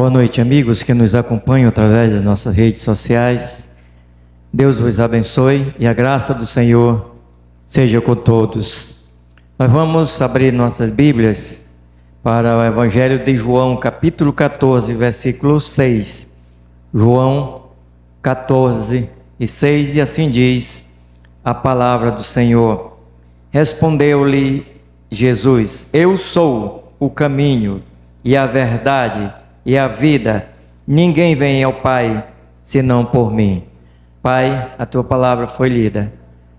Boa noite, amigos que nos acompanham através das nossas redes sociais. Deus vos abençoe e a graça do Senhor seja com todos. Nós vamos abrir nossas Bíblias para o Evangelho de João, capítulo 14, versículo 6. João 14 e 6, e assim diz a palavra do Senhor. Respondeu-lhe Jesus: Eu sou o caminho e a verdade e a vida. Ninguém vem ao Pai senão por mim. Pai, a tua palavra foi lida.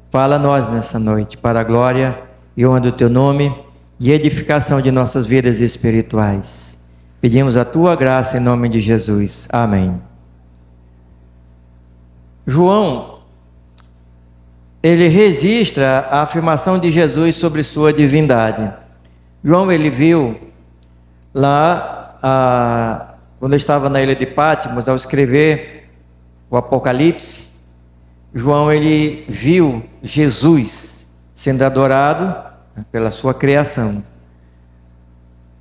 Fala a nós nessa noite, para a glória e honra do teu nome e edificação de nossas vidas espirituais. Pedimos a tua graça em nome de Jesus. Amém. João, ele registra a afirmação de Jesus sobre sua divindade. João, ele viu lá, quando estava na ilha de Patmos, ao escrever o Apocalipse, João, ele viu Jesus sendo adorado pela sua criação,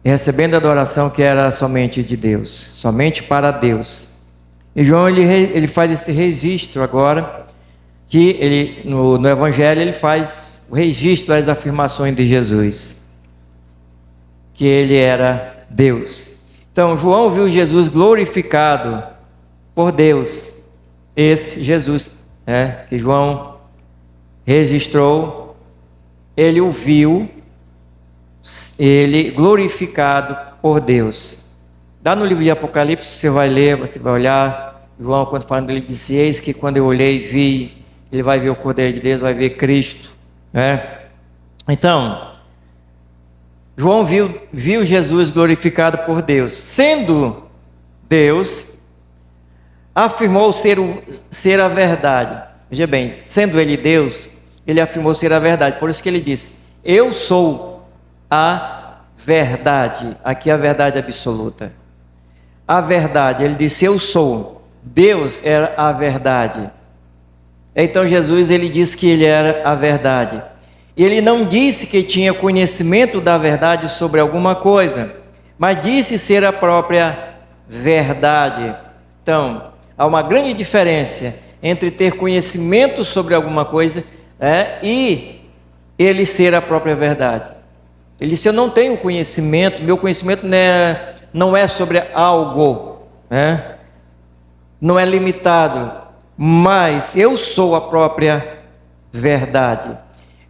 e recebendo a adoração que era somente de Deus, somente para Deus. E João, ele faz esse registro agora, que ele, no Evangelho, ele faz o registro das afirmações de Jesus, que ele era Deus. Então, João viu Jesus glorificado por Deus. Esse Jesus, que João registrou, ele o viu, ele glorificado por Deus. Lá no livro de Apocalipse, você vai ler, você vai olhar, João, quando falando, ele disse: eis que quando eu olhei, vi. Ele vai ver o Cordeiro de Deus, vai ver Cristo, Então, João viu Jesus glorificado por Deus. Sendo Deus, afirmou ser a verdade. Veja bem, sendo ele Deus, ele afirmou ser a verdade. Por isso que ele disse: eu sou a verdade. Aqui é a verdade absoluta. A verdade, ele disse: eu sou. Deus era a verdade. Então Jesus, ele disse que ele era a verdade. Ele não disse que tinha conhecimento da verdade sobre alguma coisa, mas disse ser a própria verdade. Então, há uma grande diferença entre ter conhecimento sobre alguma coisa e ele ser a própria verdade. Ele disse: eu não tenho conhecimento, meu conhecimento não é sobre algo, não é limitado, mas eu sou a própria verdade.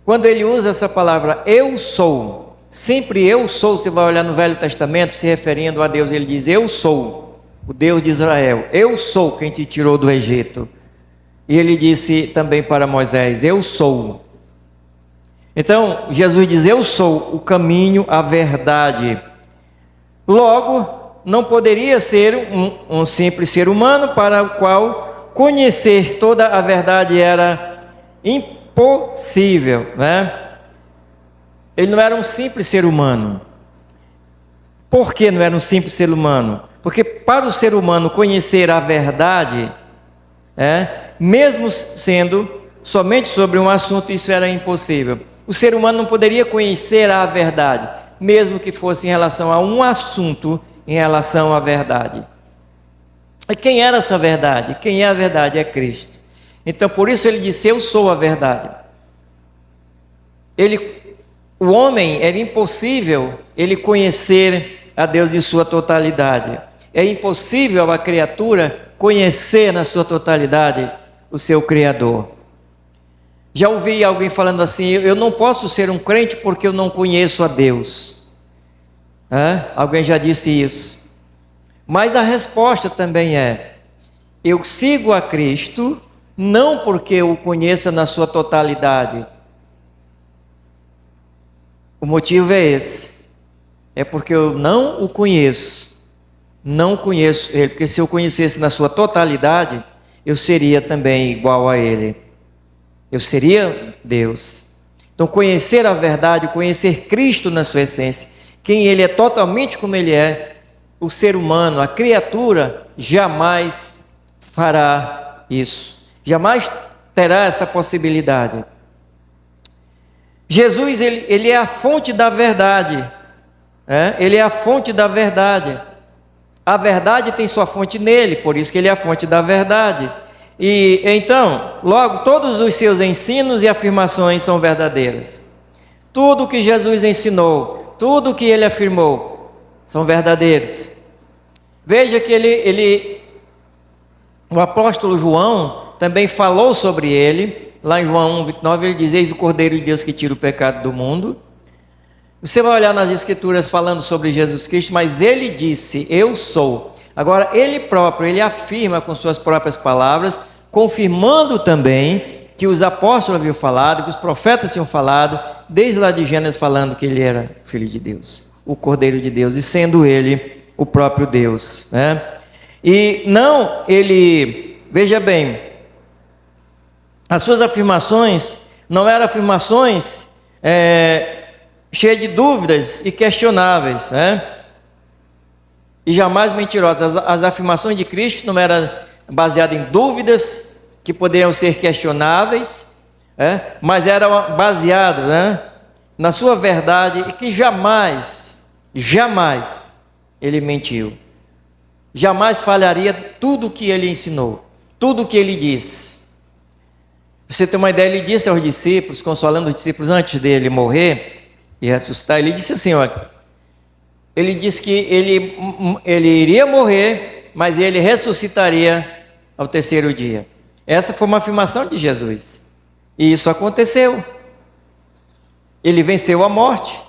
Quando ele usa essa palavra eu sou, sempre eu sou, você vai olhar no Velho Testamento, se referindo a Deus, ele diz: eu sou o Deus de Israel, eu sou quem te tirou do Egito. E ele disse também para Moisés: eu sou. Então Jesus diz: eu sou o caminho, a verdade. Logo, não poderia ser um simples ser humano para o qual conhecer toda a verdade era impossível, Ele não era um simples ser humano. Por que não era um simples ser humano? Porque para o ser humano conhecer a verdade, mesmo sendo somente sobre um assunto, isso era impossível. O ser humano não poderia conhecer a verdade, mesmo que fosse em relação a um assunto, em relação à verdade. E quem era essa verdade? Quem é a verdade? É Cristo. Então, por isso ele disse: eu sou a verdade. O homem, era impossível ele conhecer a Deus de sua totalidade. É impossível a criatura conhecer na sua totalidade o seu Criador. Já ouvi alguém falando assim: eu não posso ser um crente porque eu não conheço a Deus. Alguém já disse isso. Mas a resposta também é: eu sigo a Cristo não porque eu o conheça na sua totalidade. O motivo é esse. É porque eu não o conheço. Não conheço Ele. Porque se eu conhecesse na sua totalidade, eu seria também igual a Ele. Eu seria Deus. Então, conhecer a verdade, conhecer Cristo na sua essência, quem Ele é totalmente como Ele é, o ser humano, a criatura, jamais fará isso. Jamais terá essa possibilidade. Jesus, ele é a fonte da verdade. Ele é a fonte da verdade. A verdade tem sua fonte nele, por isso que ele é a fonte da verdade. E então, logo, todos os seus ensinos e afirmações são verdadeiras. Tudo que Jesus ensinou, tudo que ele afirmou, são verdadeiros. Veja que o apóstolo João também falou sobre ele. Lá em João 1:29 ele diz: eis o Cordeiro de Deus que tira o pecado do mundo. Você vai olhar nas escrituras falando sobre Jesus Cristo, mas ele disse: eu sou. Agora ele próprio, ele afirma com suas próprias palavras, confirmando também que os apóstolos haviam falado, que os profetas tinham falado, desde lá de Gênesis, falando que ele era Filho de Deus, o Cordeiro de Deus, e sendo ele o próprio Deus, né? E não, veja bem, as suas afirmações não eram afirmações cheias de dúvidas e questionáveis, né? E jamais mentirosas. As afirmações de Cristo não eram baseadas em dúvidas que poderiam ser questionáveis, mas eram baseadas, né, na sua verdade, e que jamais ele mentiu. Jamais falharia tudo o que ele ensinou, tudo o que ele disse. Você tem uma ideia, ele disse aos discípulos, consolando os discípulos antes dele morrer e ressuscitar, ele disse assim, olha, ele disse que ele iria morrer, mas ele ressuscitaria ao terceiro dia. Essa foi uma afirmação de Jesus, e isso aconteceu. Ele venceu a morte,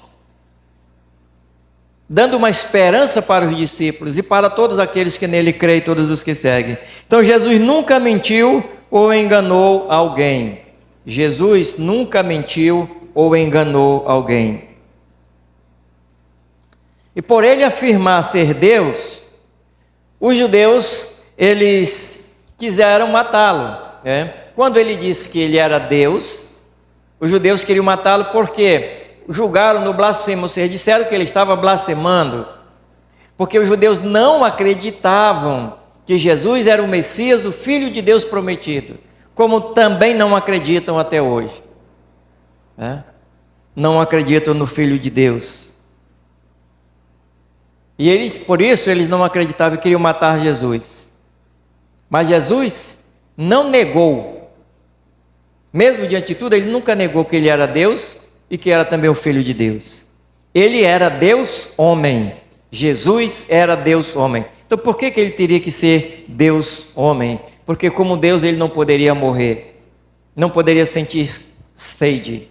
dando uma esperança para os discípulos e para todos aqueles que nele creem, todos os que seguem. Então Jesus nunca mentiu ou enganou alguém. Jesus nunca mentiu ou enganou alguém. E por ele afirmar ser Deus, os judeus, eles quiseram matá-lo, né? Quando ele disse que ele era Deus, os judeus queriam matá-lo porque julgaram no blasfemo, ou seja, disseram que ele estava blasfemando, porque os judeus não acreditavam que Jesus era o Messias, o Filho de Deus prometido, como também não acreditam até hoje, né? Não acreditam no Filho de Deus. E eles, por isso, eles não acreditavam e queriam matar Jesus. Mas Jesus não negou, mesmo diante de tudo, ele nunca negou que ele era Deus e que era também o Filho de Deus. Ele era Deus homem. Jesus era Deus homem. Então por que ele teria que ser Deus homem? Porque como Deus ele não poderia morrer, não poderia sentir sede,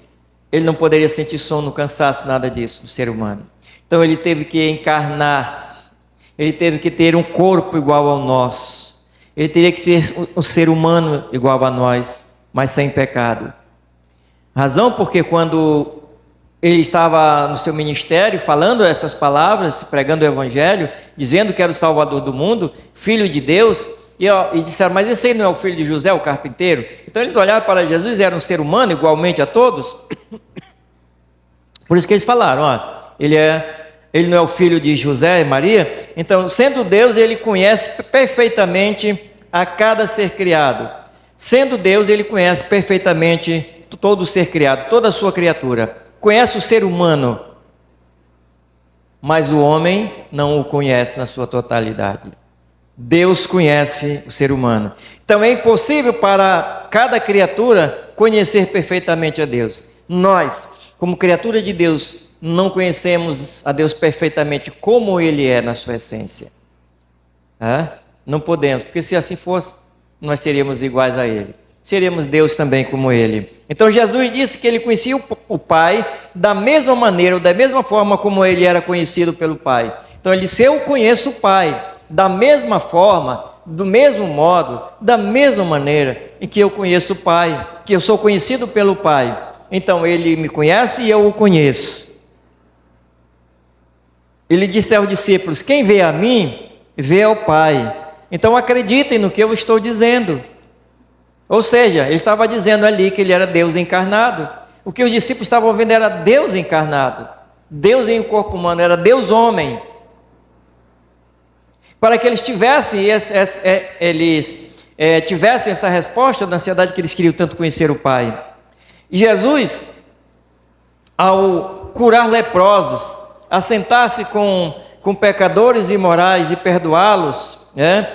ele não poderia sentir sono, cansaço, nada disso do ser humano. Então ele teve que encarnar, ele teve que ter um corpo igual ao nosso, ele teria que ser um ser humano igual a nós, mas sem pecado. Razão porque quando ele estava no seu ministério falando essas palavras, pregando o evangelho, dizendo que era o Salvador do mundo, Filho de Deus, e disseram, mas esse aí não é o filho de José, o carpinteiro? Então eles olharam para Jesus, era um ser humano igualmente a todos. Por isso que eles falaram, ele não é o filho de José e Maria? Então, sendo Deus, ele conhece perfeitamente a cada ser criado. Sendo Deus, ele conhece perfeitamente todo ser criado, toda a sua criatura. Conhece o ser humano, mas o homem não o conhece na sua totalidade. Deus conhece o ser humano. Então é impossível para cada criatura conhecer perfeitamente a Deus. Nós, como criatura de Deus, não conhecemos a Deus perfeitamente como Ele é na sua essência. Não podemos, porque se assim fosse, nós seríamos iguais a Ele. Seríamos Deus também como Ele. Então Jesus disse que Ele conhecia o Pai da mesma maneira, ou da mesma forma como Ele era conhecido pelo Pai. Então Ele disse, eu conheço o Pai da mesma forma, do mesmo modo, da mesma maneira em que eu conheço o Pai, que eu sou conhecido pelo Pai. Então Ele me conhece e eu o conheço. Ele disse aos discípulos, quem vê a mim, vê ao Pai. Então acreditem no que eu estou dizendo. Ou seja, ele estava dizendo ali que ele era Deus encarnado. O que os discípulos estavam vendo era Deus encarnado. Deus em corpo humano, era Deus homem. Para que eles tivessem essa resposta da ansiedade que eles queriam tanto conhecer o Pai. E Jesus, ao curar leprosos, a sentar-se com com pecadores imorais e perdoá-los, né?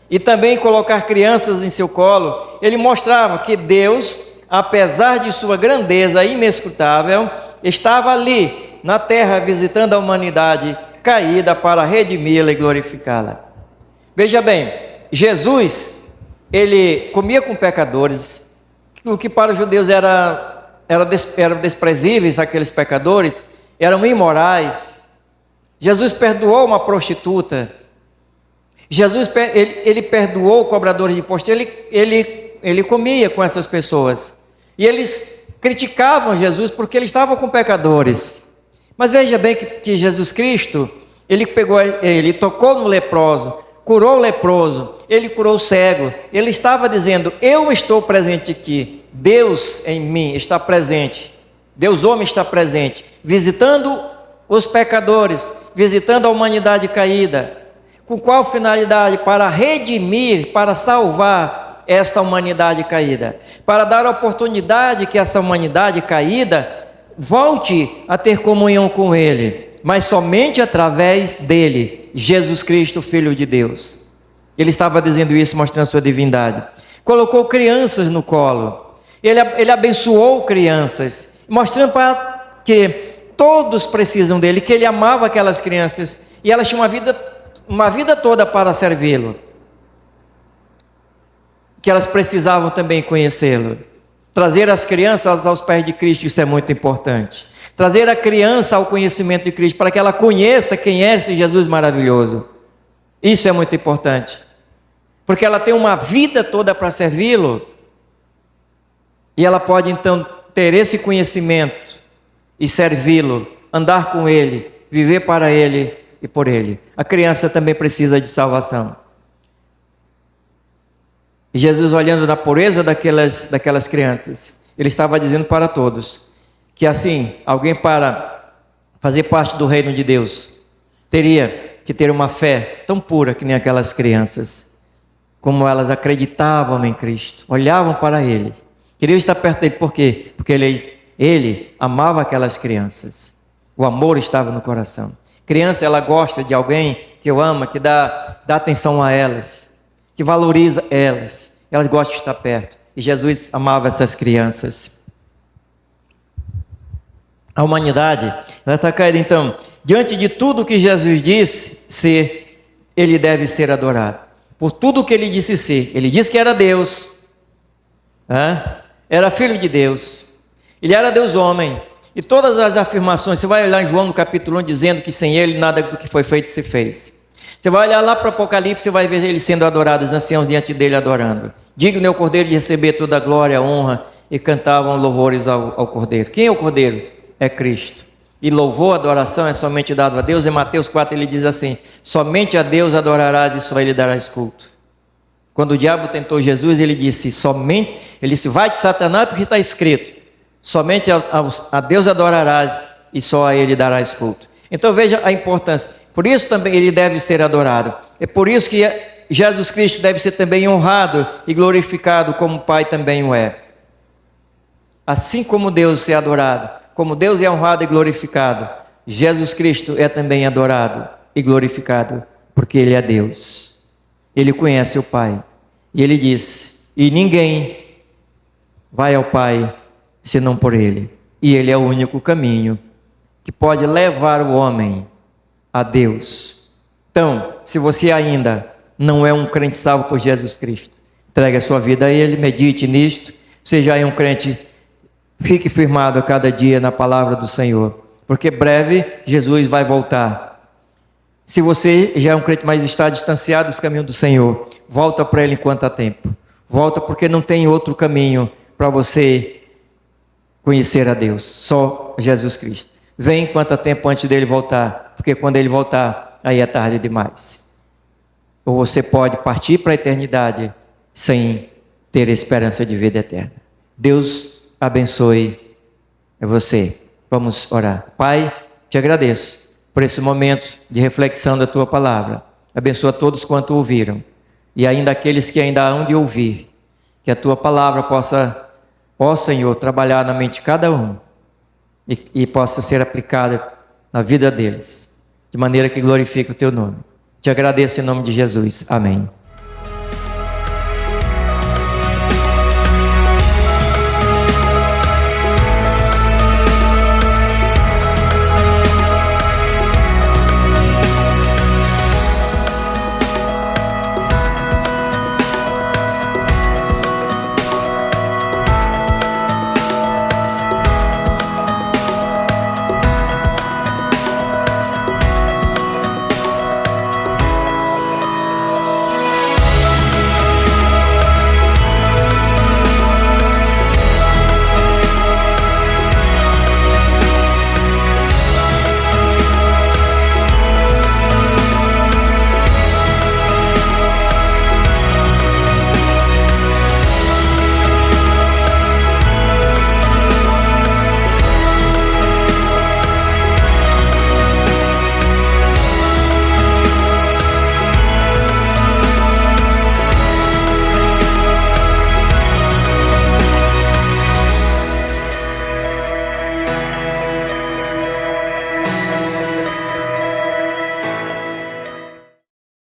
E também colocar crianças em seu colo, ele mostrava que Deus, apesar de sua grandeza inescrutável, estava ali na terra visitando a humanidade caída para redimi-la e glorificá-la. Veja bem, Jesus, ele comia com pecadores, o que para os judeus eram desprezíveis, aqueles pecadores, eram imorais. Jesus perdoou uma prostituta. Jesus, ele perdoou cobradores de impostos. Ele comia com essas pessoas. E eles criticavam Jesus porque ele estava com pecadores. Mas veja bem que Jesus Cristo, ele tocou no leproso, curou o leproso, ele curou o cego. Ele estava dizendo: eu estou presente aqui. Deus em mim está presente. Deus homem está presente, visitando os pecadores, visitando a humanidade caída. Com qual finalidade? Para redimir, para salvar esta humanidade caída, para dar a oportunidade que essa humanidade caída volte a ter comunhão com Ele, mas somente através dele, Jesus Cristo, Filho de Deus. Ele estava dizendo isso, mostrando sua divindade. Colocou crianças no colo, ele abençoou crianças, mostrando para que todos precisam dele, que ele amava aquelas crianças e elas tinham uma vida toda para servi-lo, que elas precisavam também conhecê-lo. Trazer as crianças aos pés de Cristo, isso é muito importante. Trazer a criança ao conhecimento de Cristo, para que ela conheça quem é esse Jesus maravilhoso. Isso é muito importante, porque ela tem uma vida toda para servi-lo, e ela pode então ter esse conhecimento e servi-lo, andar com Ele, viver para Ele e por Ele. A criança também precisa de salvação. E Jesus, olhando na pureza daquelas crianças, Ele estava dizendo para todos que assim, alguém para fazer parte do reino de Deus teria que ter uma fé tão pura que nem aquelas crianças, como elas acreditavam em Cristo, olhavam para Ele, queriam estar perto dele. Por quê? Porque ele amava aquelas crianças, o amor estava no coração. Criança, ela gosta de alguém que o ama, que dá atenção a elas, que valoriza elas gostam de estar perto. E Jesus amava essas crianças. A humanidade, ela está caída. Então, diante de tudo que Jesus disse ser, ele deve ser adorado. Por tudo que ele disse ser. Ele disse que era Deus, era filho de Deus, ele era Deus homem. E todas as afirmações, você vai olhar em João no capítulo 1, dizendo que sem ele nada do que foi feito se fez. Você vai olhar lá para o Apocalipse, você vai ver ele sendo adorado, os anciãos diante dele adorando. Digno é o Cordeiro de receber toda a glória, a honra, e cantavam louvores ao Cordeiro. Quem é o Cordeiro? É Cristo. E louvor, adoração é somente dado a Deus. Em Mateus 4 ele diz assim: somente a Deus adorarás e só ele darás culto. Quando o diabo tentou Jesus, ele disse: vai de Satanás, porque está escrito, somente a Deus adorarás e só a ele darás culto. Então veja a importância. Por isso também ele deve ser adorado. É por isso que Jesus Cristo deve ser também honrado e glorificado, como o Pai também o é. Assim como Deus é adorado, como Deus é honrado e glorificado, Jesus Cristo é também adorado e glorificado, porque Ele é Deus. Ele conhece o Pai. E Ele diz: e ninguém vai ao Pai senão por Ele. E Ele é o único caminho que pode levar o homem a Deus. Então, se você ainda não é um crente salvo por Jesus Cristo, entregue a sua vida a Ele, medite nisto. Você já é um crente, fique firmado a cada dia na palavra do Senhor, porque breve Jesus vai voltar. Se você já é um crente, mas está distanciado dos caminhos do Senhor, volta para Ele enquanto há tempo. Volta, porque não tem outro caminho para você conhecer a Deus, só Jesus Cristo. Vem enquanto há tempo antes dele voltar, porque quando ele voltar, aí é tarde demais. Ou você pode partir para a eternidade sem ter esperança de vida eterna. Deus abençoe você. Vamos orar. Pai, te agradeço por esse momento de reflexão da tua palavra. Abençoa todos quanto ouviram, e ainda aqueles que ainda hão de ouvir, que a tua palavra possa, ó Senhor, trabalhar na mente de cada um e possa ser aplicada na vida deles. de maneira que glorifique o teu nome. Te agradeço em nome de Jesus. Amém.